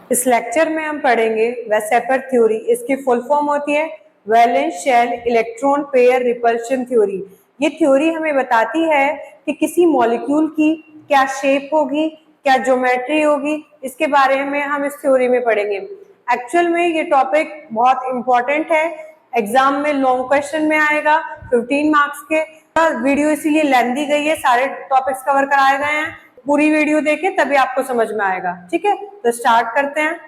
इस लेक्चर में हम पढ़ेंगे वेसेपर थ्योरी। इसकी फुल फॉर्म होती है valence shell electron pair repulsion theory. ये थ्योरी हमें बताती है कि किसी मॉलिक्यूल की क्या शेप होगी, क्या ज्योमेट्री होगी, इसके बारे में हम इस थ्योरी में पढ़ेंगे। एक्चुअल में ये टॉपिक बहुत इंपॉर्टेंट है, एग्जाम में लॉन्ग क्वेश्चन में आएगा 15 मार्क्स के। वीडियो इसीलिए लेंथी गई है, सारे टॉपिक्स कवर कराए गए हैं। पूरी वीडियो देखें तभी आपको समझ में आएगा। ठीक है, तो स्टार्ट करते हैं।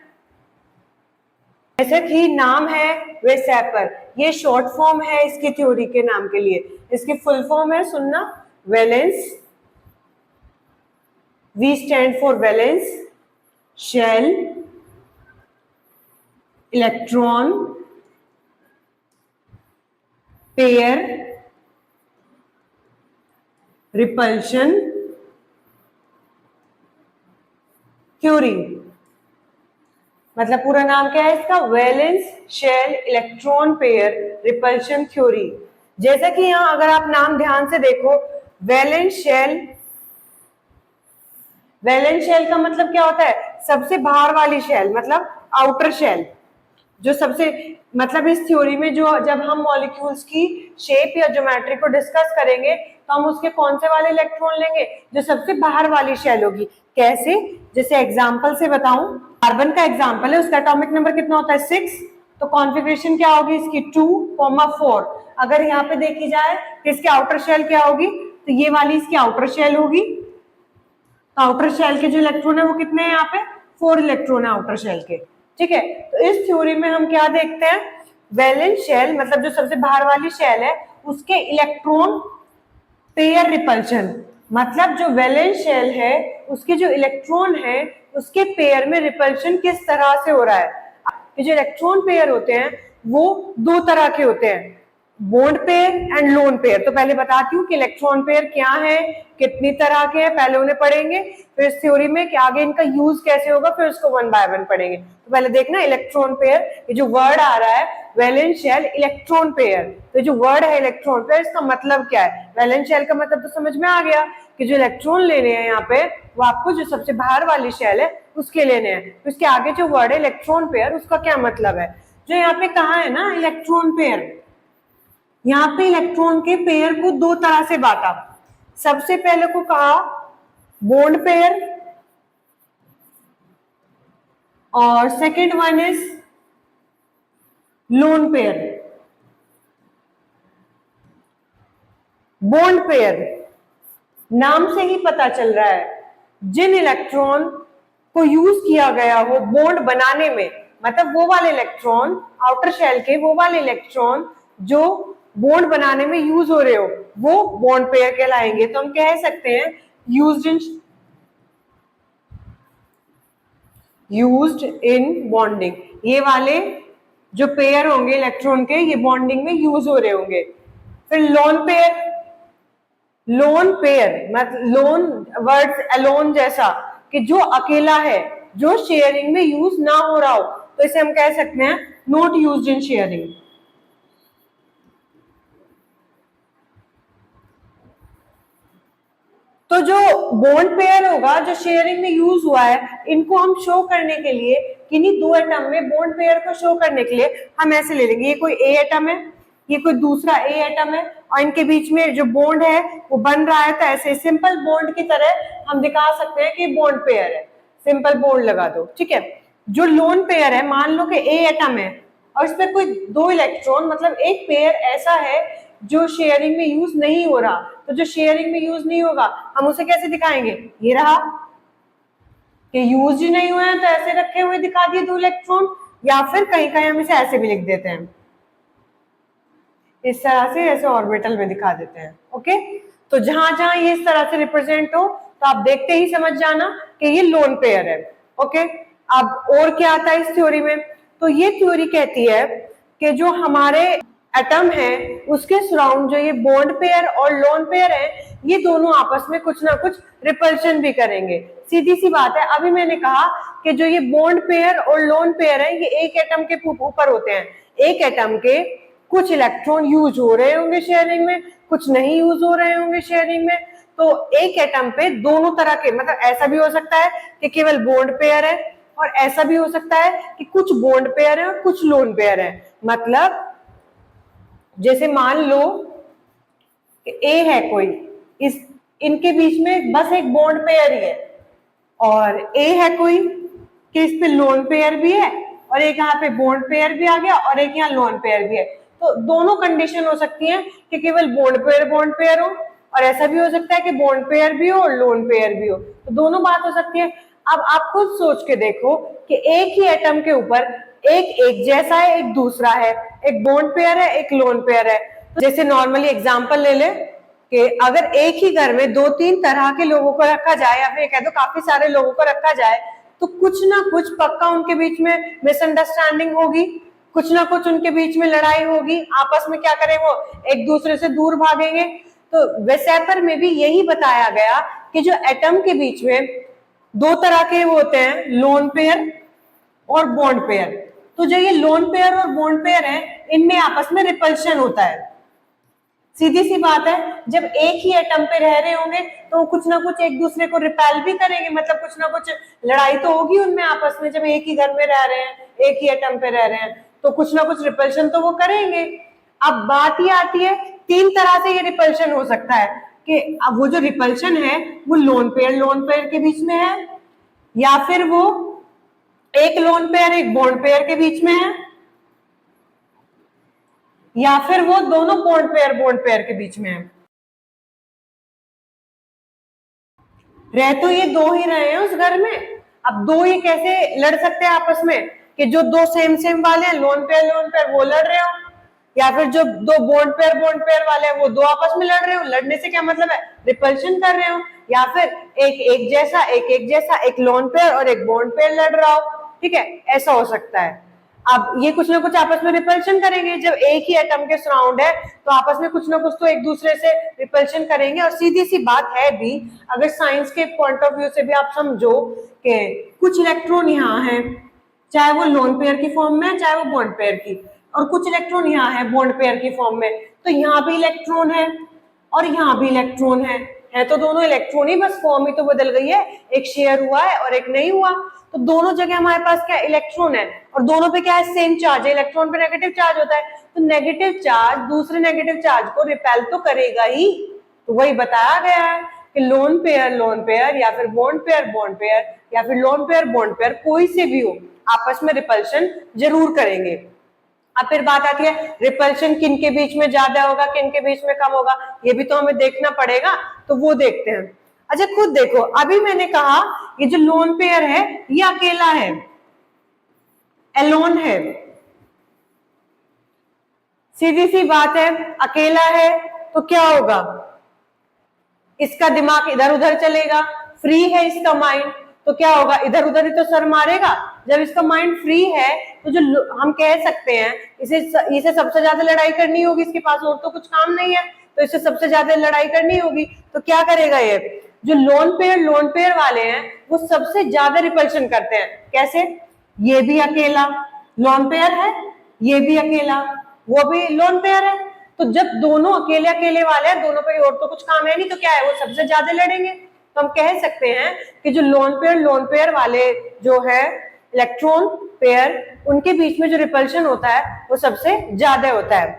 जैसे कि नाम है वेसेपर, ये शॉर्ट फॉर्म है इसकी थ्योरी के नाम के लिए। इसकी फुल फॉर्म है, सुनना, valence, V stand for valence shell electron pair repulsion theory. मतलब पूरा नाम क्या है इसका? Valence shell electron pair repulsion theory. जैसा कि यहां अगर आप नाम ध्यान से देखो, वैलेंस शेल का मतलब क्या होता है? सबसे बाहर वाली शेल, मतलब आउटर शेल। जो सबसे मतलब इस थ्योरी में जो जब हम मॉलिक्यूल्स की शेप या ज्योमेट्री को डिस्कस करेंगे तो हम उसके कौन से वाले इलेक्ट्रॉन लेंगे? जो सबसे बाहर वाली शेल होगी। कैसे? जैसे एग्जांपल से बताऊं, कार्बन का एग्जांपल है, उसका एटॉमिक नंबर कितना होता है? 6। तो कॉन्फ़िगरेशन क्या होगी इसकी? 2,4। अगर यहाँ पे देखी जाए कि इसकी आउटर शेल क्या होगी, तो ये वाली इसकी आउटर शेल होगी। तो आउटर शेल के जो इलेक्ट्रॉन है वो कितने हैं? यहाँ पे 4 इलेक्ट्रॉन है आउटर शेल के। ठीक है, तो इस थ्योरी में हम क्या देखते हैं? वैलेंस शेल मतलब जो सबसे बाहर वाली शेल है उसके इलेक्ट्रॉन पेयर रिपल्शन, मतलब जो वैलेंस शेल है उसके जो इलेक्ट्रॉन है उसके पेयर में रिपल्शन किस तरह से हो रहा है। ये जो इलेक्ट्रॉन पेयर होते हैं वो दो तरह के होते हैं, bond pair and lone pair. तो पहले बताती हूँ कि इलेक्ट्रॉन पेयर क्या है, कितनी तरह के हैं, पहले उन्हें पढ़ेंगे, फिर इस थ्योरी में कि आगे इनका यूज कैसे होगा, फिर उसको वन बाय वन पढ़ेंगे। तो पहले देखना इलेक्ट्रॉन पेयर, ये जो वर्ड आ रहा है वैलेंस शेल इलेक्ट्रॉन पेयर, तो जो वर्ड है इलेक्ट्रॉन पेयर इसका मतलब क्या है? वैलेंस शेल का मतलब तो समझ में आ गया कि जो इलेक्ट्रॉन लेने हैं यहाँ पे वो आपको जो सबसे बाहर वाली शेल है उसके लेने हैं। तो इसके आगे जो वर्ड है इलेक्ट्रॉन पेयर, उसका क्या मतलब है? जो यहाँ पे कहा है ना इलेक्ट्रॉन पेयर, यहाँ पे इलेक्ट्रॉन के पेयर को दो तरह से बांटा। सबसे पहले को कहा बॉन्ड पेयर और second one is lone pair. Bond pair नाम से ही पता चल रहा है जिन इलेक्ट्रॉन को यूज किया गया हो बॉन्ड बनाने में, मतलब वो वाले इलेक्ट्रॉन आउटर शेल के, वो वाले इलेक्ट्रॉन जो बॉन्ड बनाने में यूज हो रहे हो वो बॉन्ड पेयर कहलाएंगे। तो हम कह सकते हैं यूज्ड इन बॉन्डिंग। ये वाले जो पेयर होंगे इलेक्ट्रॉन के ये बॉन्डिंग में यूज हो रहे होंगे। फिर लोन पेयर मतलब लोन वर्ड अलोन जैसा, कि जो अकेला है, जो शेयरिंग में यूज ना हो रहा हो, तो इसे हम कह सकते हैं नॉट यूज्ड इन शेयरिंग। तो जो बॉन्ड पेयर होगा जो शेयरिंग में यूज हुआ है, इनको हम शो करने के लिए किन्हीं दो एटम में बॉन्ड पेयर को शो करने के लिए हम ऐसे ले लेंगे, ये कोई ए एटम है, ये कोई दूसरा ए एटम है, और इनके बीच में जो बॉन्ड है वो बन रहा है। तो ऐसे सिंपल बॉन्ड की तरह हम दिखा सकते हैं कि बॉन्ड पेयर है, सिंपल बॉन्ड लगा दो। ठीक है, जो लोन पेयर है, मान लो कि ए एटम है और इस पर कोई दो इलेक्ट्रॉन, मतलब एक पेयर ऐसा है जो शेयरिंग में यूज नहीं हो रहा, तो जो शेयरिंग में यूज नहीं होगा हम उसे कैसे दिखाएंगे? ये रहा कि यूज ही नहीं हुए हैं तो ऐसे रखे हुए दिखा दिए दो इलेक्ट्रॉन, या फिर कहीं कहीं हम इसे ऐसे भी लिख देते हैं, इस तरह से ऐसे ऑर्बिटल में दिखा देते हैं। ओके, तो जहां जहां ये इस तरह से रिप्रेजेंट हो तो आप देखते ही समझ जाना कि ये लोन पेयर है। ओके, अब और क्या आता है इस थ्योरी में? तो ये थ्योरी कहती है कि जो हमारे एटम है उसके सराउंड जो ये बॉन्ड पेयर और लोन पेयर है, ये दोनों आपस में कुछ ना कुछ रिपल्शन भी करेंगे। सीधी सी बात है, अभी मैंने कहा कि जो ये बॉन्ड पेयर और लोन पेयर है ये एक एटम के ऊपर होते हैं। एक एटम के कुछ इलेक्ट्रॉन यूज हो रहे होंगे शेयरिंग में, कुछ नहीं यूज हो रहे होंगे शेयरिंग में। तो एक एटम पे दोनों तरह के, मतलब ऐसा भी हो सकता है कि केवल बॉन्ड पेयर है और ऐसा भी हो सकता है कि कुछ बॉन्ड पेयर है और कुछ लोन पेयर है। मतलब जैसे मान लो ए है कोई, इस इनके बीच में बस एक बॉन्ड पेयर ही है, और ए है कोई कि इस पे लोन पेयर भी है और एक यहाँ पे बॉन्ड पेयर भी आ गया और एक यहाँ लोन पेयर भी है। तो दोनों कंडीशन हो सकती है कि केवल बॉन्ड पेयर हो, और ऐसा भी हो सकता है कि बॉन्ड पेयर भी हो और लोन पेयर भी हो। तो दोनों बात हो सकती है। अब आप खुद सोच के देखो कि एक ही एटम के ऊपर एक जैसा है, एक दूसरा है, एक बॉन्ड पेयर है, एक लोन पेयर है। तो जैसे नॉर्मली एग्जांपल ले ले कि अगर एक ही घर में 2-3 तरह के लोगों को रखा जाए, या फिर कह दो काफी सारे लोगों को रखा जाए, तो कुछ ना कुछ पक्का उनके बीच में मिसअंडरस्टैंडिंग होगी, कुछ ना कुछ उनके बीच में लड़ाई होगी, आपस में क्या करें वो एक दूसरे से दूर भागेंगे। तो वेसेपर में भी यही बताया गया कि जो एटम के बीच में 2 तरह के होते हैं, लोन पेयर और बॉन्ड पेयर। तो जो ये लोन पेयर और बॉन्ड पेयर है, इनमें आपस में रिपल्शन होता है। सीधी सी बात है, जब एक ही एटम पे रह रहे होंगे तो कुछ ना कुछ एक दूसरे को रिपेल भी करेंगे, मतलब कुछ ना कुछ लड़ाई तो होगी उनमें आपस में। जब एक ही घर में रह रहे हैं, एक ही एटम पे रह रहे हैं, तो कुछ ना कुछ रिपल्शन तो वो करेंगे। अब बात ही आती है 3 तरह से ये रिपल्शन हो सकता है कि अब वो जो रिपल्शन है वो लोन पेयर के बीच में है, या फिर वो एक लोन पेयर एक बॉन्ड पेयर के बीच में है, या फिर वो दोनों बॉन्ड पेयर के बीच में है। रह तो ये 2 ही रहे हैं उस घर में। अब 2 ही कैसे लड़ सकते हैं आपस में कि जो 2 सेम वाले हैं, लोन पेयर वो लड़ रहे हो, या फिर जो 2 बॉन्ड पेयर वाले हैं वो 2 आपस में लड़ रहे हो। लड़ने से क्या मतलब है, रिपल्शन कर रहे हो। या फिर एक जैसा एक लोन पेयर और एक बॉन्ड पेयर लड़ रहा हो, ठीक है, ऐसा हो सकता है। अब ये कुछ ना कुछ आपस में रिपल्शन करेंगे। जब एक ही एटम के सराउंड है तो आपस में कुछ ना कुछ तो एक दूसरे से रिपल्शन करेंगे। और सीधी सी बात है भी, अगर साइंस के पॉइंट ऑफ व्यू से भी आप समझो कि कुछ इलेक्ट्रॉन यहाँ है, चाहे वो लोन पेयर की फॉर्म में है चाहे वो बॉन्ड पेयर की, और कुछ इलेक्ट्रॉन यहाँ है बॉन्ड पेयर की फॉर्म में, तो यहाँ भी इलेक्ट्रॉन है और यहाँ भी इलेक्ट्रॉन है तो दोनों इलेक्ट्रॉन ही, बस फॉर्म ही तो बदल गई है, एक शेयर हुआ है और एक नहीं हुआ। तो दोनों जगह हमारे पास क्या इलेक्ट्रॉन है, और दोनों पे क्या है, सेम चार्ज है। इलेक्ट्रॉन पे नेगेटिव चार्ज होता है, तो नेगेटिव चार्ज दूसरे नेगेटिव चार्ज को रिपेल तो करेगा ही। तो वही बताया गया है कि लोन पेयर या फिर बॉन्ड पेयर या फिर लोन पेयर बॉन्ड पेयर, कोई से भी हो, आपस में रिपल्शन जरूर करेंगे। अब फिर बात आती है रिपल्शन किन के बीच में ज्यादा होगा, किन के बीच में कम होगा, ये भी तो हमें देखना पड़ेगा। तो वो देखते हैं। अच्छा खुद देखो, अभी मैंने कहा ये जो लोन पेयर है ये अकेला है, एलोन है। सीधी सी बात है, अकेला है तो क्या होगा, इसका दिमाग इधर उधर चलेगा, फ्री है इसका माइंड, तो क्या होगा, इधर उधर ही तो सर मारेगा। जब इसका माइंड फ्री है तो जो हम कह सकते हैं इसे सबसे ज्यादा लड़ाई करनी होगी, इसके पास और तो कुछ काम नहीं है, तो इसे सबसे ज्यादा लड़ाई करनी होगी। तो क्या करेगा, ये जो लोन पेयर वाले हैं वो सबसे ज्यादा रिपल्शन करते हैं। कैसे, ये भी अकेला लोन पेयर है, ये भी अकेला वो भी लोन पेयर है, तो जब दोनों अकेले अकेले वाले हैं, दोनों पे और तो कुछ काम है नहीं, तो क्या है, वो सबसे ज्यादा लड़ेंगे। तो हम कह सकते हैं कि जो लोन पेयर वाले जो है इलेक्ट्रॉन पेयर, उनके बीच में जो रिपल्शन होता है वो सबसे ज्यादा होता है।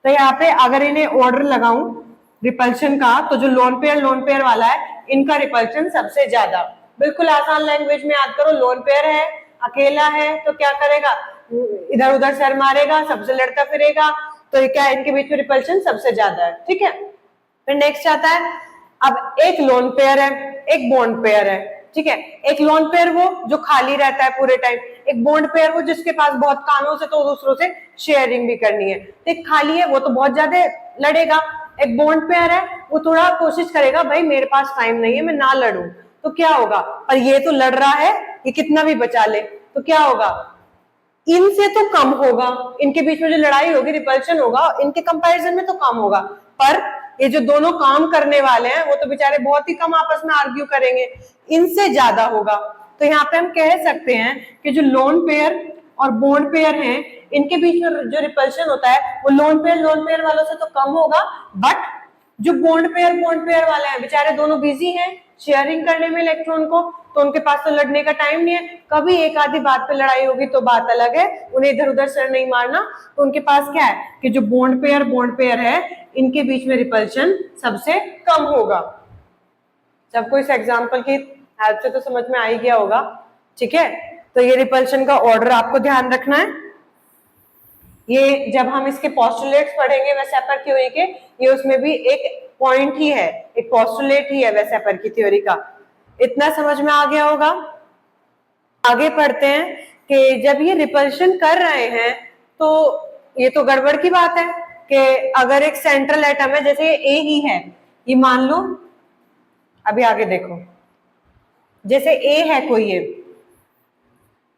तो यहाँ पे अगर इन्हें ऑर्डर लगाऊं रिपल्शन का, तो जो लोन पेयर वाला है इनका रिपल्शन सबसे ज्यादा। बिल्कुल आसान लैंग्वेज में याद करो, लोन पेयर है, अकेला है, तो क्या करेगा, इधर उधर सर मारेगा, सबसे लड़ता फिरेगा, तो ये क्या, इनके बीच में रिपल्शन सबसे ज्यादा है। ठीक है, फिर नेक्स्ट आता है, अब एक लोन पेयर है एक बॉन्ड पेयर है। ठीक है, एक लोन पेयर वो जो खाली रहता है पूरे टाइम, एक बॉन्ड पेयर वो जिसके पास बहुत कामों से तो दूसरों से शेयरिंग भी करनी है। एक खाली है वो तो बहुत ज्यादा लड़ेगा, एक बॉन्ड पेयर है वो थोड़ा कोशिश करेगा, भाई मेरे पास टाइम नहीं है मैं ना लड़ूं, तो क्या होगा, और ये तो लड़ रहा है, ये कितना भी बचा ले, तो क्या होगा, इनसे तो कम होगा, इनके बीच में जो लड़ाई होगी रिपल्शन होगा, इनके कंपैरिजन में तो कम होगा। पर ये जो दोनों काम करने वाले हैं वो तो बेचारे बहुत ही कम आपस में आर्ग्यू करेंगे, इनसे ज्यादा होगा। तो यहाँ पे हम कह सकते हैं कि जो लोन पेयर और बॉन्ड पेयर हैं, इनके बीच में जो रिपल्शन होता है वो लोन पेयर वालों से तो कम होगा, बट जो बॉन्ड पेयर वाले हैं बेचारे दोनों बिजी हैं शेयरिंग करने में इलेक्ट्रॉन को, तो उनके पास तो लड़ने का टाइम नहीं है, कभी एक आधी बात पे लड़ाई होगी तो बात अलग है, उन्हें इधर उधर सर नहीं मारना। तो उनके पास क्या है कि जो बॉन्ड पेयर है, इनके बीच में रिपल्शन सबसे कम होगा। सबको इस एग्जाम्पल की हेल्प से तो समझ में आ ही गया होगा, ठीक है। तो ये रिपल्शन का ऑर्डर आपको ध्यान रखना है। ये जब हम इसके पोस्टुलेट्स पढ़ेंगे वेसेपर थ्योरी के, ये उसमें भी एक पॉइंट ही है, एक पोस्टुलेट ही है वेसेपर की थ्योरी का। इतना समझ में आ गया होगा। आगे पढ़ते हैं कि जब ये रिपल्शन कर रहे हैं तो ये तो गड़बड़ की बात है कि अगर एक सेंट्रल एटम है, जैसे ए ही है, ये मान लो, अभी आगे देखो, जैसे ए है कोई,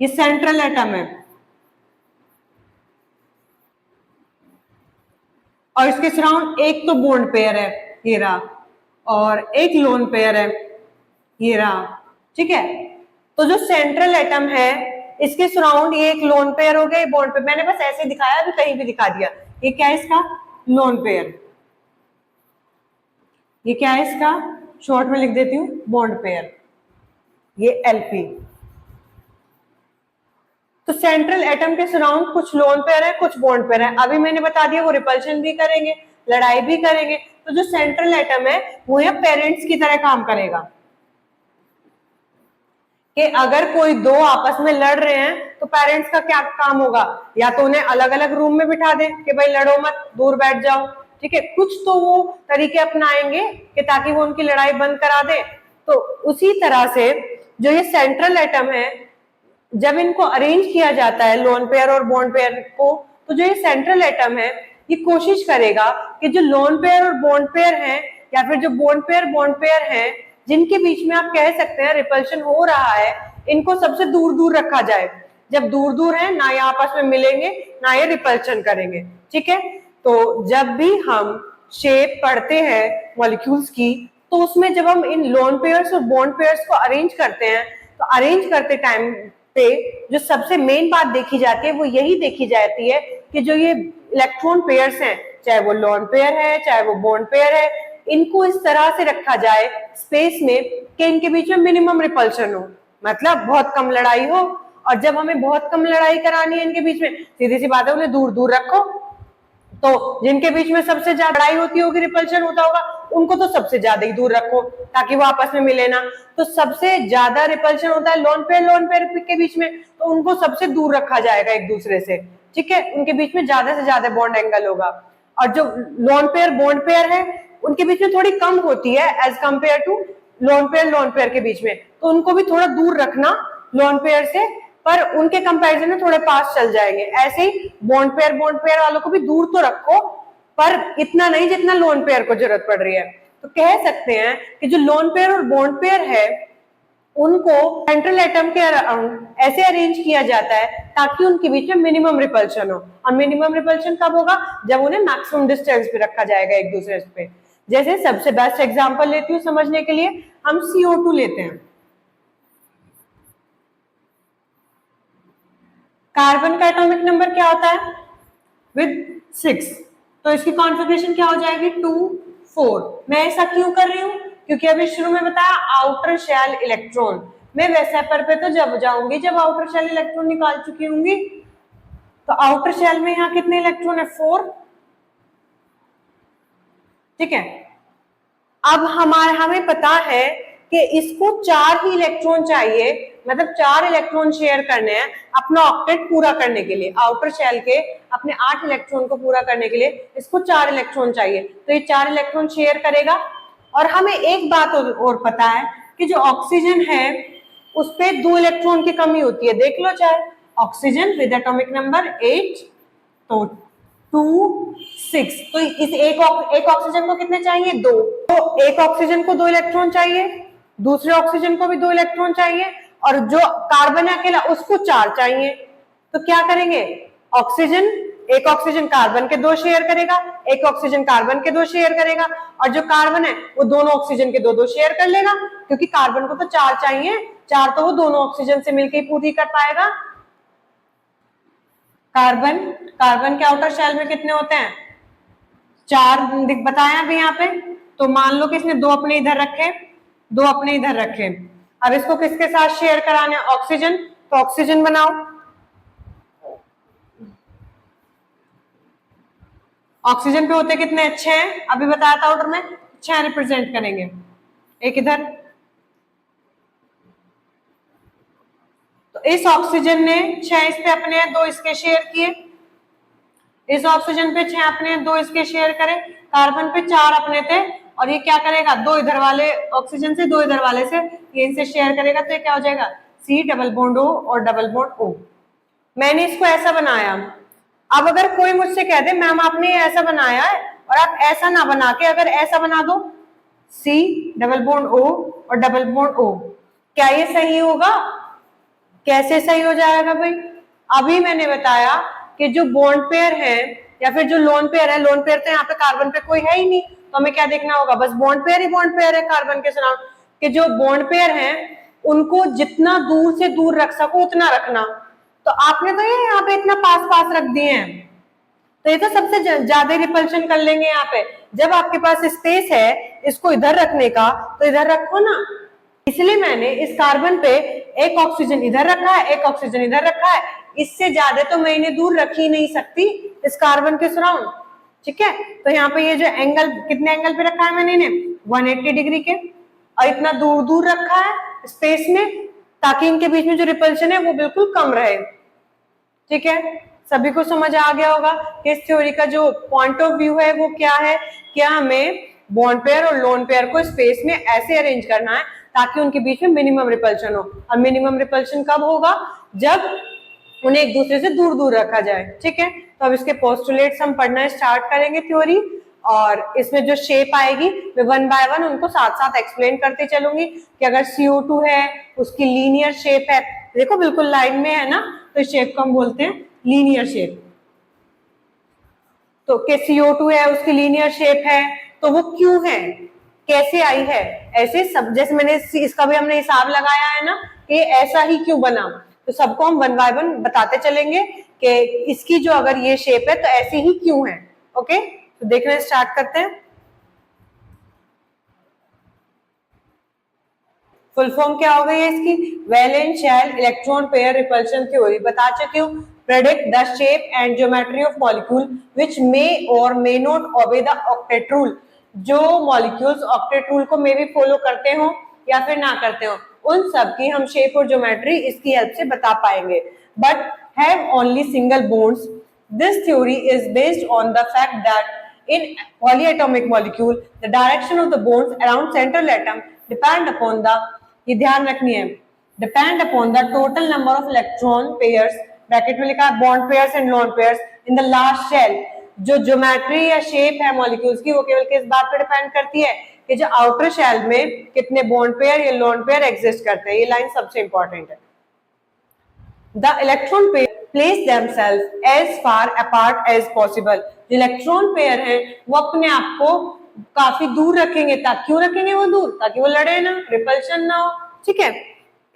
ये सेंट्रल एटम है और इसके सराउंड एक तो बॉन्ड पेयर है, ये रहा, और एक लोन पेयर है, ये रहा, ठीक है। तो जो सेंट्रल एटम है इसके सराउंड ये एक लोन पेयर हो गया, ये बॉन्ड पेयर, मैंने बस ऐसे दिखाया, अभी कहीं भी दिखा दिया। ये क्या है इसका लोन पेयर, ये क्या है इसका शॉर्ट में लिख देती हूँ बॉन्ड पेयर, ये एलपी। तो सेंट्रल एटम के सराउंड कुछ लोन पेयर है, कुछ बॉन्ड पेयर है। अभी मैंने बता दिया वो रिपल्शन भी करेंगे, लड़ाई भी करेंगे। तो जो सेंट्रल एटम है वो यहाँ पेरेंट्स की तरह काम करेगा कि अगर कोई दो आपस में लड़ रहे हैं तो पेरेंट्स का क्या काम होगा, या तो उन्हें अलग अलग रूम में बिठा दे कि भाई लड़ो मत, दूर बैठ जाओ, ठीक है। कुछ तो वो तरीके अपनाएंगे कि ताकि वो उनकी लड़ाई बंद करा दे। तो उसी तरह से जो ये सेंट्रल एटम है, जब इनको अरेंज किया जाता है लोन पेयर और बॉन्ड पेयर को, तो जो ये सेंट्रल एटम है ये कोशिश करेगा कि जो लोन पेयर और बॉन्ड पेयर हैं, या फिर जो बॉन्ड पेयर हैं जिनके बीच में आप कह सकते हैं रिपल्शन हो रहा है, इनको सबसे दूर दूर रखा जाए। जब दूर दूर है ना ये आपस में मिलेंगे ना ये रिपल्शन करेंगे, ठीक है। तो जब भी हम शेप पढ़ते हैं मॉलिक्यूल्स की, तो उसमें जब हम इन लोन पेयर्स और बॉन्ड पेयर्स को अरेंज करते हैं, तो अरेंज करते टाइम पे जो सबसे मेन बात देखी जाती है वो यही देखी जाती है कि जो ये इलेक्ट्रॉन पेयर्स हैं, चाहे वो लोन पेयर है चाहे वो बॉन्ड पेयर है, इनको इस तरह से रखा जाए स्पेस में कि इनके बीच में मिनिमम रिपल्शन हो, मतलब बहुत कम लड़ाई हो। और जब हमें बहुत कम लड़ाई करानी है इनके बीच में, सीधी सी बात है उन्हें दूर दूर रखो। तो जिनके बीच में सबसे ज्यादा लड़ाई होती होगी, रिपल्शन होता होगा, उनको तो सबसे ज्यादा ही दूर रखो ताकि वो आपस में मिले ना। तो सबसे ज्यादा रिपल्शन होता है लोन पेयर के बीच में, तो उनको सबसे दूर रखा जाएगा एक दूसरे से, ठीक है। उनके बीच में ज्यादा से ज्यादा बॉन्ड एंगल होगा। और जो लोन पेयर बॉन्ड पेयर है उनके बीच में थोड़ी कम होती है as compare to lone pair के बीच में, तो उनको भी थोड़ा दूर रखना लोन पेयर से, पर उनके कंपैरिजन में थोड़े पास चल जाएंगे। ऐसे ही बॉन्ड पेयर वालों को भी दूर तो रखो, पर इतना नहीं जितना लोन पेयर को जरूरत पड़ रही है। तो कह सकते हैं कि जो लोन पेयर और बॉन्ड पेयर है उनको सेंट्रल एटम के अराउंड ऐसे अरेंज किया जाता है ताकि उनके बीच में मिनिमम रिपल्शन हो। और मिनिमम रिपल्शन कब होगा, जब उन्हें मैक्सिमम डिस्टेंस पे रखा जाएगा एक दूसरे पे। जैसे सबसे बेस्ट एग्जांपल लेती हूँ समझने के लिए, हम CO2 लेते हैं। कार्बन का एटॉमिक नंबर क्या होता है विद 6, तो इसकी कॉन्फ़िगरेशन क्या हो जाएगी 2 4। मैं ऐसा क्यों कर रही हूँ, क्योंकि अभी शुरू में बताया आउटर शेल इलेक्ट्रॉन, मैं वेसेपर पे तो जब जाऊंगी जब आउटर शेल इलेक्ट्रॉन निकाल चुकी होंगी। तो आउटर शेल में यहाँ कितने इलेक्ट्रॉन है 4, ठीक है। अब हमें पता है कि इसको 4 ही इलेक्ट्रॉन चाहिए, मतलब 4 इलेक्ट्रॉन शेयर करने हैं अपना ऑक्टेट पूरा करने के लिए। आउटर शेल के अपने 8 इलेक्ट्रॉन को पूरा करने के लिए इसको 4 इलेक्ट्रॉन चाहिए, तो ये 4 इलेक्ट्रॉन शेयर करेगा। और हमें एक बात और पता है कि जो ऑक्सीजन है उस पे 2 इलेक्ट्रॉन की कमी होती है, देख लो चाहे, ऑक्सीजन विद एटॉमिक नंबर 8 तो 2 6, तो इस एक ऑक्सीजन को कितने चाहिए 2, तो एक ऑक्सीजन को 2 इलेक्ट्रॉन चाहिए, दूसरे ऑक्सीजन को भी 2 इलेक्ट्रॉन चाहिए, और जो कार्बन है अकेला उसको 4 चाहिए। तो क्या करेंगे, एक ऑक्सीजन कार्बन के 2 शेयर करेगा, एक ऑक्सीजन कार्बन के 2 शेयर करेगा, और जो कार्बन है वो दोनों ऑक्सीजन के 2 शेयर कर लेगा, क्योंकि कार्बन को तो 4 चाहिए, 4 तो वो दोनों ऑक्सीजन से मिलकर पूरी कर पाएगा। कार्बन के आउटर शेल में कितने होते हैं 4 बताया अभी यहाँ पे। तो मान लो कि इसने 2 अपने इधर रखे, 2 अपने इधर रखे। अब इसको किसके साथ शेयर कराना है? ऑक्सीजन, तो ऑक्सीजन बनाओ। ऑक्सीजन पे होते कितने? 6, अभी बताया था ऑर्डर में, 6 रिप्रेजेंट करेंगे। एक इधर, तो इस ऑक्सीजन ने 6 इस पे अपने, 2 इसके शेयर किए, इस ऑक्सीजन पे 6 अपने, 2 इसके शेयर करे, कार्बन पे 4 अपने थे, और ये क्या करेगा? 2 इधर वाले ऑक्सीजन से, 2 इधर वाले से, ये इनसे शेयर करेगा, तो ये क्या हो जाएगा? C डबल बॉन्ड O और डबल बॉन्ड O। मैंने इसको ऐसा बनाया। अब अगर कोई मुझसे कह दे मैम आपने ये ऐसा बनाया है और आप ऐसा ना बना के अगर ऐसा बना दो, C डबल बॉन्ड O और डबल बॉन्ड O, क्या ये सही होगा? कैसे सही हो जाएगा भाई? अभी मैंने बताया कि जो बॉन्ड पेयर है या फिर जो लोन पेयर है, लोन पेयर तो यहाँ पे कार्बन पे कोई है ही नहीं, तो हमें क्या देखना होगा? बस बॉन्ड पेयर ही बॉन्ड पेयर है कार्बन के सराउंड, कि जो बॉन्ड पेयर है उनको जितना दूर से दूर रख सको उतना रखना। तो आपने तो ये यहाँ पे इतना पास पास रख दिए हैं, तो ये तो सबसे ज्यादा रिपल्शन कर लेंगे यहाँ पे। जब आपके पास स्पेस है इसको इधर रखने का, तो इधर रखो ना। इसलिए मैंने इस कार्बन पे एक ऑक्सीजन इधर रखा है, एक ऑक्सीजन इधर रखा है, इससे ज्यादा तो मैं इन्हें दूर रख ही नहीं सकती इस कार्बन के सराउंड, ठीक है। तो यहाँ पे ये जो एंगल, कितने एंगल पे रखा है मैंने इन्हें? 180 डिग्री के, और इतना दूर दूर रखा है स्पेस में, ताकि इनके बीच में जो रिपल्शन है वो बिल्कुल कम रहे, ठीक है। सभी को समझ आ गया होगा कि इस थ्योरी का जो पॉइंट ऑफ व्यू है वो क्या है? क्या हमें बॉन्ड पेयर और लोन पेयर को स्पेस में ऐसे अरेंज करना है ताकि उनके बीच में मिनिमम रिपल्शन हो। और मिनिमम रिपल्शन कब होगा? जब उन्हें एक दूसरे से दूर दूर रखा जाए, ठीक है। तो अब इसके पोस्टुलेट्स हम पढ़ना स्टार्ट करेंगे थ्योरी, और इसमें जो शेप आएगी मैं 1 बाय 1 उनको साथ साथ एक्सप्लेन करते चलूंगी कि अगर CO2 है उसकी लीनियर शेप है, देखो बिल्कुल लाइन में है ना, तो इस शेप को हम बोलते हैं लीनियर शेप। तो कि CO2 है उसकी लीनियर शेप है, तो वो क्यों है, कैसे आई है, ऐसे सब, जैसे मैंने इसका भी हमने हिसाब लगाया है ना कि ऐसा ही क्यों बना, तो सबको हम 1 बाय 1 बताते चलेंगे कि इसकी जो अगर ये शेप है तो ऐसी ही क्यों है। ओके, तो देखना स्टार्ट करते हैं। फुल फॉर्म क्या हो गई है इसकी? Valence shell electron pair repulsion theory. बता चुकी हूँ, predict the shape and geometry of molecule which may और may not obey the octet rule. जो मॉलिक्यूल्स ऑक्टेट रूल को मे भी फॉलो करते हो या फिर ना करते हो, उन सब की हम शेप और ज्योमेट्री इसकी हेल्प से बता पाएंगे। But have only single bonds. This theory is based on the fact that in polyatomic molecule the direction of the bonds around central atom depend upon the, ये ध्यान रखनी है, depend upon the total number of electron pairs, bracket में लिखा है bond pairs and lone pairs in the last shell। जो geometry या shape है मॉलिक्यूल्स की वो केवल किस बात पर डिपेंड करती है कि जो आउटर शेल में कितने बॉन्ड पेयर या लोन पेयर एग्जिस्ट करते हैं। ये लाइन सबसे इंपॉर्टेंट है। The electron pair place themselves as far apart as possible। जो इलेक्ट्रॉन पेयर है वो अपने आप को काफी दूर रखेंगे, ताकि क्यों रखेंगे वो दूर? ताकि वो लड़े ना, रिपल्शन ना हो, ठीक है।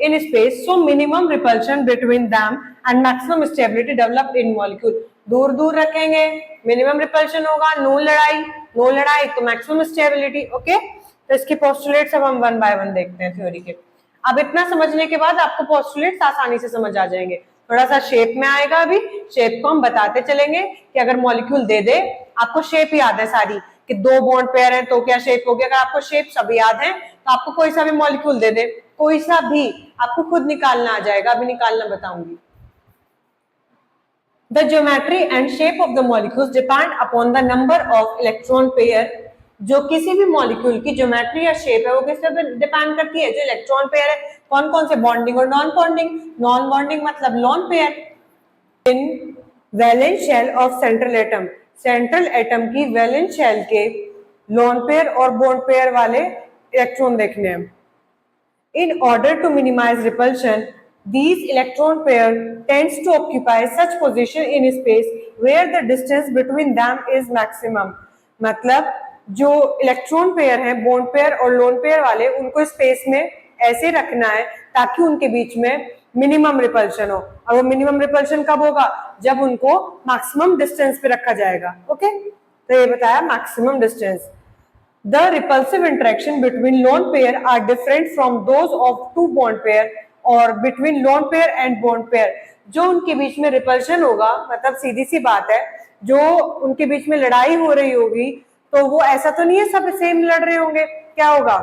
In space so minimum repulsion between them and maximum stability develop in molecule. दूर दूर रखेंगे, मिनिमम रिपल्शन होगा, नो लड़ाई तो मैक्सिमम स्टेबिलिटी। ओके, तो इसके पोस्टुलेट्स अब हम 1 बाय 1 देखते हैं थ्योरी के। अब इतना समझने के बाद आपको पोस्टुलेट्स आसानी से समझ आ जाएंगे। थोड़ा सा शेप में आएगा, अभी शेप को हम बताते चलेंगे कि अगर मॉलिक्यूल दे दे, आपको शेप याद है सारी कि 2 बॉन्ड पेयर है तो क्या शेप हो गया। अगर आपको शेप सब याद है तो आपको कोई सा भी मॉलिक्यूल दे दे, कोई सा भी, आपको खुद निकालना आ जाएगा। अभी निकालना बताऊंगी। The geometry and shape of the molecules depend upon the number of electron pair। जो किसी भी मॉलिक्यूल की ज्योमेट्री या शेप है वो किस पे डिपेंड करती है? जो इलेक्ट्रॉन पेयर है, कौन कौन से, बॉन्डिंग और नॉन बॉन्डिंग। नॉन बॉन्डिंग मतलब lone pair. In valence shell of central atom, central atom की वैलेंस शेल के लोन पेयर और बॉन्ड पेयर वाले इलेक्ट्रॉन देखने हैं। In order to minimize repulsion, these electron pair tends to occupy such position in space where the distance between them is maximum। मतलब जो electron pair है, bond pair और lone pair वाले, उनको space में ऐसे रखना है ताकि उनके बीच में मिनिमम रिपल्शन हो। और वो मिनिमम रिपल्शन कब होगा? जब उनको मैक्सिमम डिस्टेंस पे रखा जाएगा। ओके, तो ये बताया maximum distance. The repulsive interaction between lone pair are different from those of two bond pair और between lone pair and bond pair। जो उनके बीच में रिपल्शन होगा, मतलब सीधी सी बात है, जो उनके बीच में लड़ाई हो रही होगी, तो वो ऐसा तो नहीं है सब सेम लड़ रहे होंगे। क्या होगा,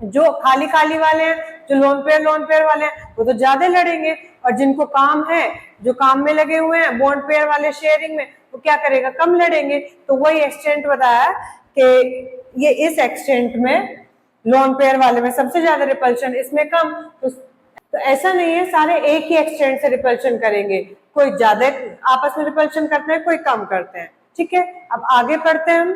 जो खाली खाली वाले हैं, जो लोन पेयर वाले हैं, वो तो ज्यादा लड़ेंगे, और जिनको काम है, जो काम में लगे हुए हैं बॉन्ड पेयर वाले शेयरिंग में, वो क्या करेगा, कम लड़ेंगे। तो वही एक्सटेंट बताया कि ये इस एक्सटेंट में लोन पेयर वाले में सबसे ज्यादा रिपल्शन, इसमें कम। तो ऐसा नहीं है सारे एक ही एक्सटेंट से रिपल्शन करेंगे, कोई ज्यादा आपस में रिपल्शन करते हैं, कोई कम करते हैं। ठीक है, अब आगे पढ़ते हैं हम।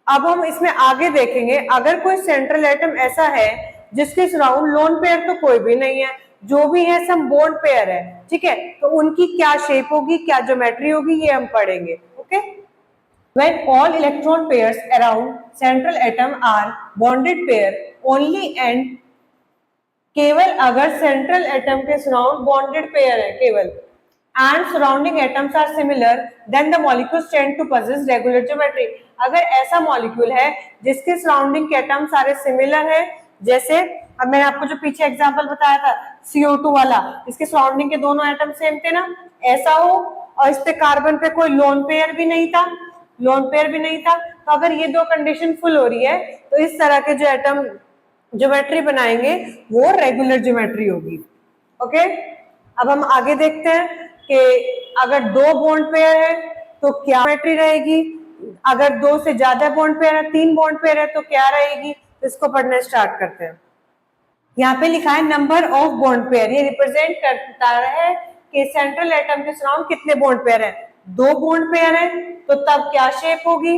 अब हम इसमें आगे देखेंगे, अगर कोई सेंट्रल एटम ऐसा है जिसके सराउंड लोन पेयर तो कोई भी नहीं है, जो भी है सब बॉन्ड पेयर है, ठीक है, तो उनकी क्या शेप होगी, क्या ज्योमेट्री होगी, ये हम पढ़ेंगे। Okay, when all electron pairs around central atom are bonded pair only and केवल अगर सेंट्रल एटम के सराउंड बॉन्डेड पेयर है केवल, and surrounding atoms are similar, then the molecules tend to possess regular geometry। अगर ऐसा molecule है जिसके surrounding के एटम सारे सिमिलर है, जैसे अब मैंने आपको जो पीछे एग्जांपल बताया था CO2 वाला, इसके सराउंडिंग के दोनों एटम सेम थे ना, ऐसा हो, और इस पे कार्बन पे कोई लोन पेयर भी नहीं था, तो अगर ये दो कंडीशन फुल हो रही है, तो इस तरह के जो एटम ज्योमेट्री बनाएंगे वो रेगुलर ज्योमेट्री होगी। ओके, अब हम आगे देखते हैं कि अगर दो बॉन्ड पेयर है तो क्या ज्योमेट्री रहेगी, अगर दो से ज्यादा बॉन्ड पेयर है, तीन बॉन्ड पेयर है तो क्या रहेगी। तो इसको पढ़ना स्टार्ट करते हैं। यहाँ पे लिखा है नंबर ऑफ बॉन्ड पेयर, ये रिप्रेजेंट करता है कि सेंट्रल एटम के सराउंड कितने बॉन्ड पेयर है। दो बॉन्ड पेयर है तो तब क्या शेप होगी,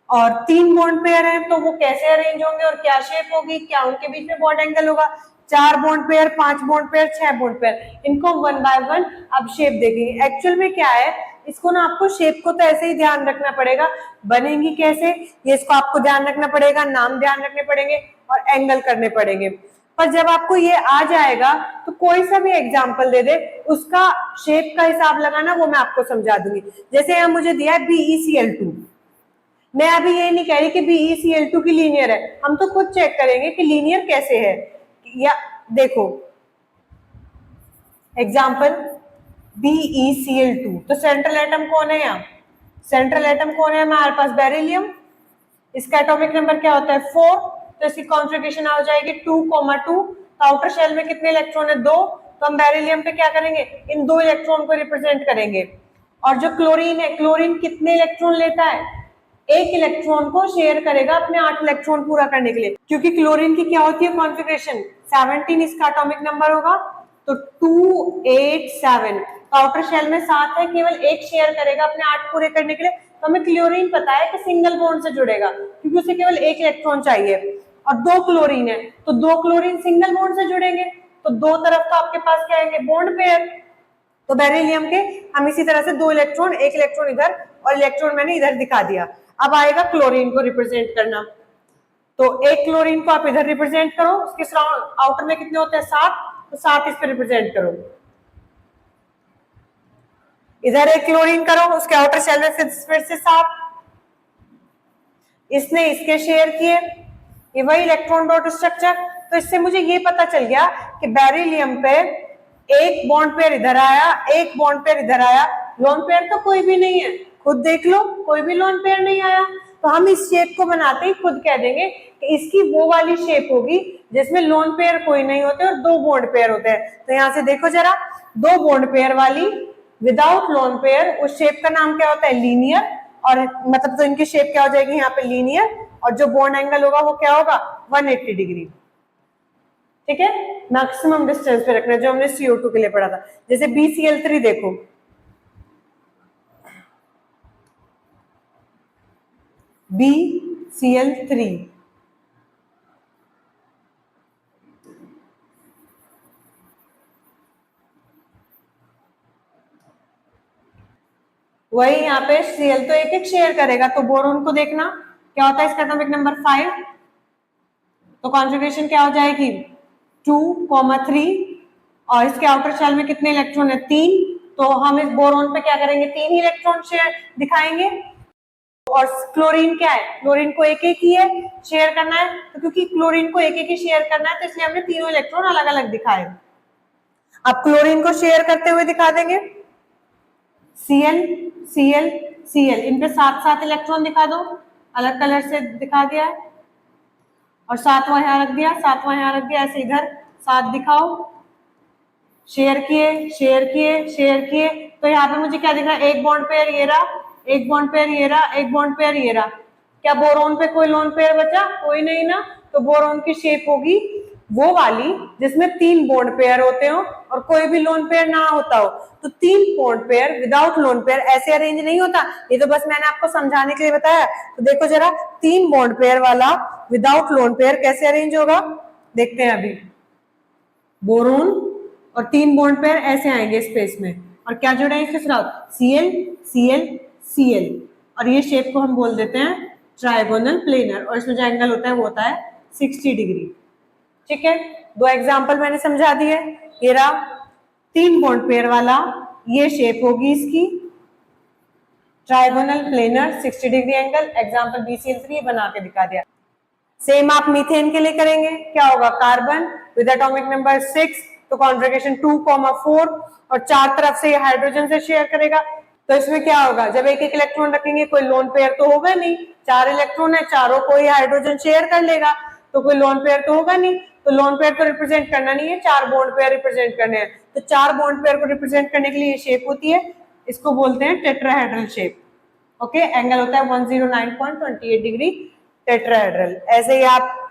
और तीन बॉन्ड पेयर है तो वो कैसे अरेंज होंगे और क्या शेप होगी, क्या उनके बीच में बॉन्ड एंगल होगा। चार बॉन्ड पेयर, पांच बॉन्ड पेयर, छह बॉन्ड पेयर, इनको वन बाय वन अब शेप देखेंगे। एक्चुअल में क्या है, इसको ना आपको शेप को तो ऐसे ही ध्यान रखना पड़ेगा, बनेंगी कैसे ये इसको आपको ध्यान रखना पड़ेगा, नाम ध्यान रखने पड़ेंगे और एंगल करने पड़ेंगे। पर जब आपको ये आ जाएगा तो कोई सा भी एग्जाम्पल दे दे, उसका शेप का हिसाब लगाना वो मैं आपको समझा दूंगी। जैसे यहाँ मुझे दिया है BeCl2, मैं अभी ये नहीं कह रही कि BeCl2 की लीनियर है, हम तो खुद चेक करेंगे कि लीनियर कैसे है। या देखो एग्जाम्पल BeCl2, तो सेंट्रल एटम कौन है यहाँ, सेंट्रल एटम कौन है हमारे पास, बेरिलियम। इसका एटॉमिक नंबर क्या होता है 4, तो इसकी कॉन्फ़िगरेशन आ जाएगी 2,2। तो आउटर शेल में कितने इलेक्ट्रॉन है 2, तो हम बेरिलियम पे क्या करेंगे, इन दो इलेक्ट्रॉन को रिप्रेजेंट करेंगे। और जो क्लोरीन है, क्लोरीन कितने इलेक्ट्रॉन लेता है, एक इलेक्ट्रॉन को शेयर करेगा अपने 8 इलेक्ट्रॉन पूरा करने के लिए, क्योंकि क्लोरीन की क्या होती है कॉन्फ़िगरेशन 17, इसका एटॉमिक नंबर होगा तो 287। तो आउटर शेल में 7 है, केवल एक शेयर करेगा अपने 8 पूरे करने के लिए। तो हमें क्लोरीन पता है कि सिंगल बॉन्ड से जुड़ेगा क्योंकि उसे केवल एक इलेक्ट्रॉन चाहिए, और दो क्लोरीन है तो दो क्लोरीन सिंगल बॉन्ड से जुड़ेंगे, तो दो तरफ तो आपके पास क्या आएंगे बॉन्ड पेयर। तो बेरिलियम के हम इसी तरह से दो इलेक्ट्रॉन, एक इलेक्ट्रॉन इधर और इलेक्ट्रॉन मैंने इधर दिखा दिया। अब आएगा क्लोरीन को रिप्रेजेंट करना, तो एक क्लोरीन को आप इधर रिप्रेजेंट करो, उसके आउटर में कितने होते हैं 7, तो 7 इस पे रिप्रेजेंट करो। इधर एक क्लोरीन करो, उसके आउटर शेल में फिर से 7, इसने इसके शेयर किए, ये वही इलेक्ट्रॉन डॉट स्ट्रक्चर। तो इससे मुझे ये पता चल गया कि बेरिलियम पे एक बॉन्ड पेयर इधर आया, एक बॉन्ड पेयर इधर आया, लोन पेयर तो कोई भी नहीं है, खुद देख लो कोई भी लोन पेयर नहीं आया। तो हम इस शेप को बनाते ही खुद कह देंगे कि इसकी वो वाली शेप होगी जिसमें लोन पेयर कोई नहीं होते और दो बॉन्ड पेयर होते हैं। तो यहाँ से देखो जरा, दो बॉन्ड पेयर वाली विदाउट लोन पेयर, उस शेप का नाम क्या होता है लीनियर, और मतलब तो इनकी शेप क्या हो जाएगी यहाँ पे लीनियर, और जो बॉन्ड एंगल होगा वो क्या होगा 180 डिग्री। ठीक है, मैक्सिमम डिस्टेंस पे रखना, जो हमने CO2 के लिए पढ़ा था। जैसे BeCl3 देखो, BeCl3 वही यहाँ पे Cl तो एक एक शेयर करेगा, तो बोरोन को देखना क्या होता है, इसका एटॉमिक नंबर 5, तो कॉन्फ़िगरेशन क्या हो जाएगी 2,3, और इसके आउटर शेल में कितने इलेक्ट्रॉन है 3, तो हम इस बोरोन पे क्या करेंगे 3 ही इलेक्ट्रॉन शेयर दिखाएंगे। और क्लोरीन क्या है, क्लोरीन को एक एक ही है शेयर करना है, तो क्योंकि क्लोरीन को एक एक ही शेयर करना है तो इसलिए हमने तीनों इलेक्ट्रॉन अलग अलग दिखाए। अब क्लोरीन को शेयर करते हुए दिखा देंगे, Cl Cl Cl, इन पे 7 इलेक्ट्रॉन दिखा दो, अलग कलर से दिखा दिया है, और 7वां यहाँ रख दिया, 7वां यहाँ रख दिया, ऐसे इधर 7 दिखाओ, शेयर किए शेयर किए शेयर किए, तो यहाँ पे मुझे क्या दिख रहा है, एक बॉन्ड पेयर ये रहा, एक बॉन्ड पेयर ये रहा, एक बॉन्ड पेयर ये रहा। क्या बोरोन पे कोई लोन पेयर बचा? कोई नहीं ना, तो बोरोन की शेप होगी वो वाली जिसमें 3 बॉन्ड पेयर होते हो और कोई भी लोन पेयर ना होता हो। तो 3 bond pair without lone pair ऐसे अरेंज नहीं होता, ये तो बस मैंने आपको समझाने के लिए बताया। तो देखो जरा 3 बॉन्ड पेयर वाला विदाउट लोन पेयर कैसे अरेंज होगा, देखते हैं अभी। बोरोन और 3 बॉन्ड पेयर ऐसे आएंगे स्पेस में, और क्या जुड़े हैं इसके साथ, Cl Cl Cl, और ये शेप को हम बोल देते हैं ट्राइगोनल प्लेनर, और इसमें जो एंगल होता है वो होता है 60 डिग्री। ठीक है, 2 एग्जांपल मैंने समझा दिए। ये रहा 3 बॉन्ड पेयर वाला, ये शेप होगी इसकी trigonal planar 60 degree angle, example BCl3 बना के दिखा दिया। सेम आप मीथेन के लिए करेंगे, क्या होगा, कार्बन विद एटॉमिक नंबर 6, तो कॉन्फ़िगरेशन 2,4, और 4 तरफ से ये हाइड्रोजन से शेयर करेगा। तो इसमें क्या होगा, जब एक एक इलेक्ट्रॉन रखेंगे कोई लोन पेयर तो होगा नहीं, 4 इलेक्ट्रॉन है, चारों को ही हाइड्रोजन शेयर कर लेगा, तो कोई लोन पेयर तो होगा नहीं, तो लोन पेयर तो रिप्रेजेंट करना नहीं है, 4 बॉन्ड पेयर रिप्रेजेंट करने हैं। तो 4 बॉन्ड पेयर को रिप्रेजेंट करने के लिए ये शेप होती है, इसको बोलते हैं टेट्राहेड्रल शेप। ओके, एंगल होता है 109.28 डिग्री टेट्राहेड्रल। ऐसे ही आप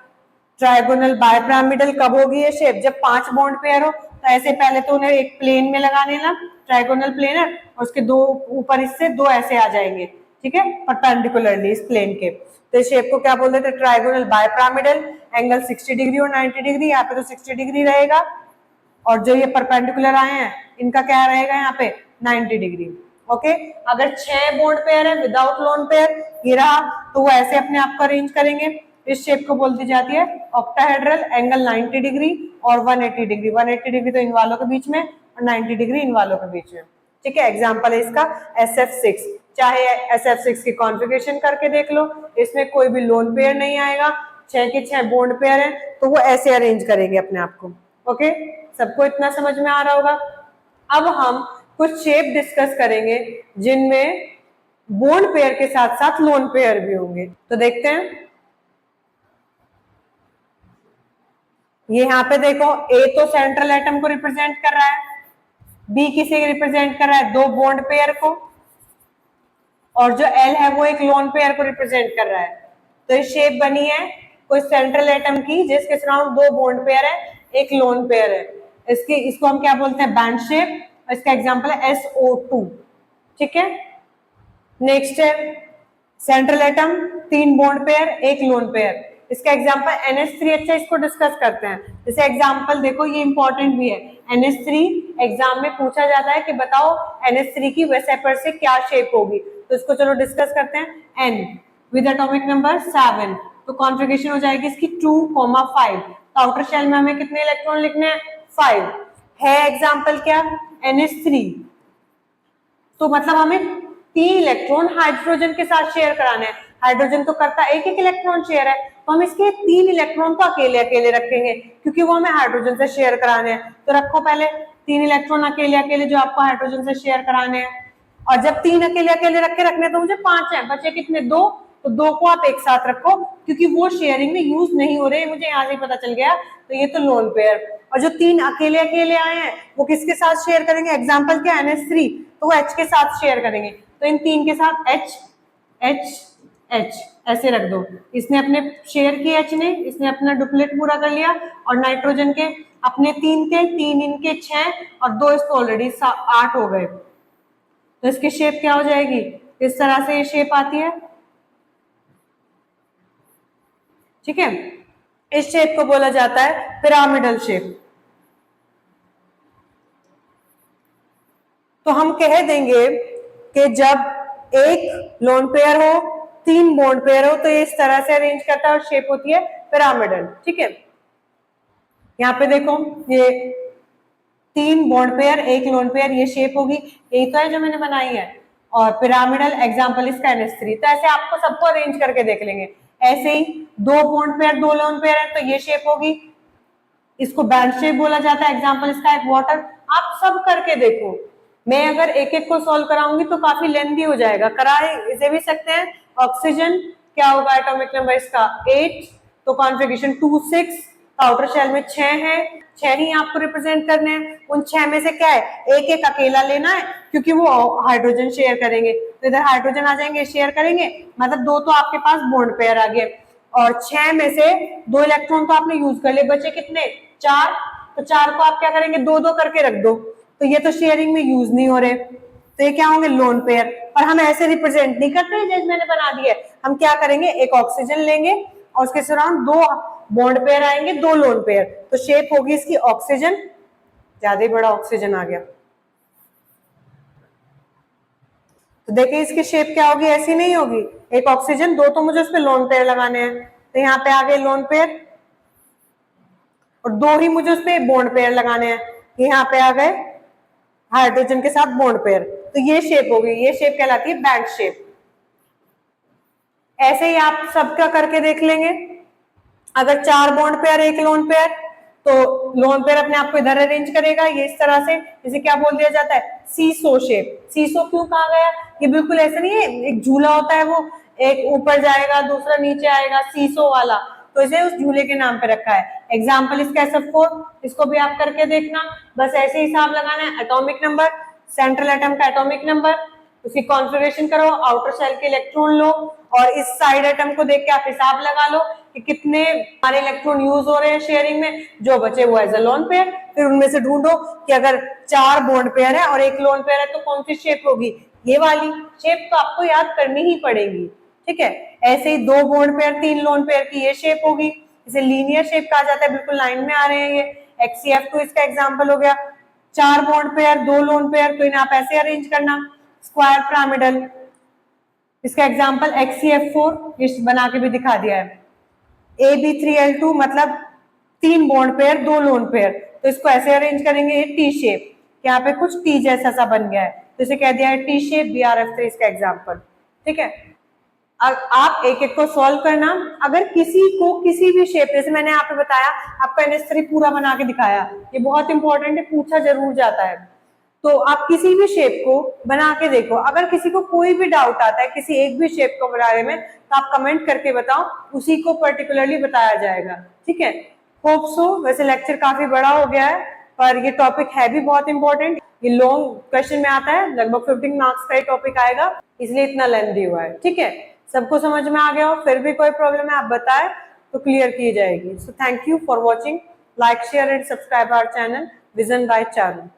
ट्राइगोनल बायपिरामिडल कब होगी ये शेप, जब 5 बॉन्ड पेयर हो। तो ऐसे पहले तो उन्हें एक प्लेन में लगाने ना, ट्राइगोनल प्लेनर, और उसके 2 ऊपर इससे 2 ऐसे आ जाएंगे, ठीक है, परपेंडिकुलरली इस प्लेन के। तो इस शेप को क्या बोल देते हैं, ट्राइगोनल बायपिरामिडल, एंगल 60 डिग्री और 90 डिग्री, यहाँ पे तो 60 डिग्री रहेगा, और जो ये परपेंडिकुलर आए हैं इनका क्या रहेगा यहाँ पे 90 डिग्री। ओके, अगर 6 बॉन्ड पेयर है विदाउट लोन पेयर, ये रहा, तो वो ऐसे अपने आप को अरेंज करेंगे। इस शेप को बोल दी जाती है ऑक्टाहेड्रल, एंगल 90 डिग्री और 180 डिग्री, 180 डिग्री तो इन वालों के बीच में और 90 डिग्री इन वालों के बीच में। ठीक है, एग्जांपल है इसका SF6, चाहे SF6 की कॉन्फ़िगरेशन करके देख लो, इसमें कोई भी लोन पेयर नहीं आएगा, 6 के 6 बॉन्ड पेयर है, तो वो ऐसे अरेंज करेंगे अपने आप को। ओके, सबको इतना समझ में आ रहा होगा। अब हम कुछ शेप डिस्कस करेंगे जिनमें बॉन्ड पेयर के साथ साथ लोन पेयर भी होंगे, तो देखते हैं। ये यहाँ पे देखो, A तो सेंट्रल एटम को रिप्रेजेंट कर रहा है, B किसे रिप्रेजेंट कर रहा है, 2 बॉन्ड पेयर को, और जो L है वो एक लोन पेयर को रिप्रेजेंट कर रहा है। तो ये शेप बनी है कोई सेंट्रल एटम की जिसके सराउंड 2 बॉन्ड पेयर है, एक लोन पेयर है, इसको हम क्या बोलते हैं, बैंड शेप, इसका एग्जांपल है SO2। ठीक है, नेक्स्ट है सेंट्रल एटम, 3 बॉन्ड पेयर, एक लोन पेयर, इसका एग्जांपल NH3। अच्छा, इसको डिस्कस करते हैं। जैसे एग्जांपल देखो, ये इंपॉर्टेंट भी है, NH3 एग्जाम में पूछा जाता है कि बताओ NH3 की वेसेपर से क्या शेप होगी, तो इसको चलो डिस्कस करते हैं। N विद एटॉमिक नंबर 7, तो कॉन्फ़िगरेशन हो जाएगी इसकी 2,5, तो आउटर शेल में हमें कितने इलेक्ट्रॉन लिखने हैं, 5 है। एग्जांपल क्या, NH3, तो मतलब हमें 3 इलेक्ट्रॉन हाइड्रोजन के साथ शेयर कराने हैं, हाइड्रोजन तो करता एक एक इलेक्ट्रॉन शेयर है, तो हम इसके 3 इलेक्ट्रॉन को अकेले अकेले रखेंगे क्योंकि वो हमें हाइड्रोजन से शेयर कराने हैं। तो रखो पहले 3 इलेक्ट्रॉन अकेले अकेले जो आपको हाइड्रोजन से शेयर कराने हैं, और जब 3 अकेले अकेले रख के रखने तो मुझे 5 है, बचे कितने, 2, तो 2 को आप एक साथ रखो क्योंकि वो शेयरिंग में यूज नहीं हो रहे, मुझे यहाँ से पता चल गया, तो ये तो लोन पेयर। और जो 3 अकेले अकेले आए हैं वो किसके साथ शेयर करेंगे, एग्जाम्पल क्या, NH3, तो वो H के साथ शेयर करेंगे, तो इन 3 के साथ H H H ऐसे रख दो। इसने अपने शेयर किए H ने, इसने अपना डुप्लेट पूरा कर लिया, और नाइट्रोजन के अपने 3 के 3 इनके 6 और 2 इसको ऑलरेडी 8 हो गए, तो इसकी शेप क्या हो जाएगी, इस तरह से ये शेप आती है। ठीक है, इस शेप को बोला जाता है पिरामिडल शेप। तो हम कह देंगे कि जब एक लोन पेयर हो, 3 बॉन्ड पेयर हो, तो ये इस तरह से अरेंज करता है और शेप होती है पिरामिडल। ठीक है, यहाँ पे देखो, ये 3 बॉन्ड पेयर, एक लोन पेयर, ये शेप होगी, यही तो है जो मैंने बनाई है। और पिरामिडल एग्जाम्पल इसका NH3। तो ऐसे आपको सबको अरेंज करके देख लेंगे। ऐसे ही दो बॉन्ड पेयर, दो लोन पेयर है तो ये शेप होगी, इसको बैंड शेप बोला जाता है। एग्जाम्पल इसका एक वाटर। आप सब करके देखो, मैं अगर एक एक को सॉल्व कराऊंगी तो काफी लेंथी हो जाएगा, करा इसे भी सकते हैं। ऑक्सीजन क्या होगा एटॉमिक नंबर इसका 8, तो कॉन्फ़िगरेशन 2 6, आउटर शेल में 6 है, 6 ही आपको रिप्रेजेंट करने हैं। उन 6 में से क्या है, एक एक अकेला लेना है क्योंकि वो हाइड्रोजन शेयर करेंगे, तो इधर हाइड्रोजन आ जाएंगे, शेयर करेंगे, मतलब दो तो आपके पास बॉन्ड पेयर आ गए। और 6 में से 2 इलेक्ट्रॉन तो आपने यूज कर लिए, बचे कितने 4, तो 4 को आप क्या करेंगे 2 2 करके रख दो, तो ये तो शेयरिंग में यूज नहीं हो रहे, तो ये क्या होंगे लोन पेयर। और हम ऐसे रिप्रेजेंट नहीं करते जैसे मैंने बना दिया है, हम क्या करेंगे एक ऑक्सीजन लेंगे और उसके सराउंड 2 बॉन्ड पेयर आएंगे, 2 लोन पेयर, तो शेप होगी इसकी ऑक्सीजन। ज्यादा ही बड़ा ऑक्सीजन आ गया, तो देखिए इसकी शेप क्या होगी, ऐसी नहीं होगी, एक ऑक्सीजन, 2 तो मुझे उस पर लोन पेयर लगाने हैं, तो यहाँ पे आ गए लोन पेयर, और 2 ही मुझे उस पर बॉन्ड पेयर लगाने हैं, यहाँ पे आ गए हाइड्रोजन के साथ बॉन्ड पेयर, तो ये शेप होगी, ये शेप कहलाती है बैंड शेप। ऐसे ही आप सबका करके देख लेंगे। अगर 4 बॉन्ड पेयर, 1 लोन पेयर, तो लोन पेयर अपने आप को इधर अरेंज करेगा, ये इस तरह से, इसे क्या बोल दिया जाता है सीसो शेप। सीसो क्यों कहा गया, ये बिल्कुल ऐसा नहीं है, एक झूला होता है वो एक ऊपर जाएगा दूसरा नीचे आएगा, सीसो वाला, तो इसे उस झूले के नाम पे रखा है। एग्जाम्पल इसका SF4, इसको भी आप करके देखना, बस ऐसे हिसाब लगाना है, एटॉमिक नंबर, सेंट्रल एटम का एटॉमिक नंबर, उसकी कॉन्फ़िगरेशन करो, आउटर शेल के इलेक्ट्रॉन लो, और इस साइड एटम को देख के आप हिसाब लगा लो कि कितने हमारे इलेक्ट्रॉन यूज हो रहे हैं शेयरिंग में, जो बचे वो एज अ लोन पेयर। फिर उनमें से ढूंढो कि अगर 4 बॉन्ड पेयर है और 1 लोन पेयर है तो कौन सी शेप होगी, ये वाली शेप तो आपको याद करनी ही पड़ेगी, ठीक है। ऐसे ही 2 बॉन्ड पेयर 3 लोन पेयर की ये शेप होगी, इसे लीनियर शेप कहा जाता है, बिल्कुल लाइन में आ रहे हैं ये। HCF2 इसका एग्जाम्पल हो गया, 4 बॉन्ड पेयर 2 लोन पेयर, तो इन्हें आप ऐसे अरेंज करना, स्क्वायर पिरामिडल, इसका एग्जाम्पल HCF4 ये बना के भी दिखा दिया है। AB3L2 मतलब 3 बॉन्ड पेयर 2 लोन पेयर, तो इसको ऐसे अरेंज करेंगे, ये टी शेप, यहाँ पे कुछ टी जैसा सा बन गया है, तो इसे कह दिया है टी शेप, BRF3 इसका एग्जाम्पल, ठीक है। आप एक एक को सॉल्व करना, अगर किसी को किसी भी शेप, जैसे मैंने यहाँ पे बताया आपका NH3 पूरा बना के दिखाया, ये बहुत इंपॉर्टेंट है, पूछा जरूर जाता है, तो आप किसी भी शेप को बना के देखो, अगर किसी को कोई भी डाउट आता है किसी एक भी शेप को बारे में तो आप कमेंट करके बताओ, उसी को पर्टिकुलरली बताया जाएगा, ठीक है। होप सो, वैसे लेक्चर काफी बड़ा हो गया है पर ये टॉपिक है भी बहुत इंपॉर्टेंट, ये लॉन्ग क्वेश्चन में आता है, लगभग 15 मार्क्स का ये टॉपिक आएगा, इसलिए इतना लेंथी हुआ है, ठीक है। सबको समझ में आ गया हो, फिर भी कोई प्रॉब्लम है आप बताएं तो क्लियर की जाएगी। So thank you for watching, like share and subscribe our channel Vision by Charu.